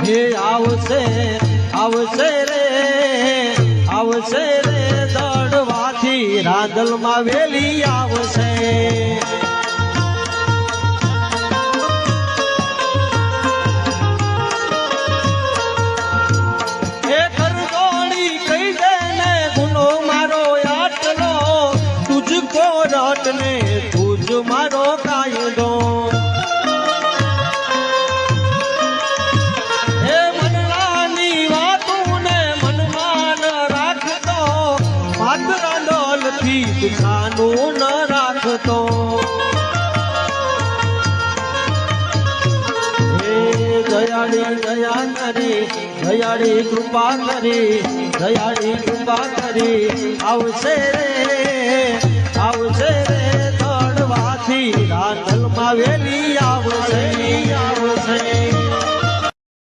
હે આવશે આવશે રે દડવાથી રાંદલમાં વેલી આવશે ને તુજ મારો કાયદો હે મનલાની વાતું ને મનમાં રાખતો માત્ર દોલથી દુખાનું ન રાખતો હે દયાળી દયા કરી દયાળી કૃપા કરી આવશે રે આવશે રે દડવાથી રાંદલમાં વેલી આવ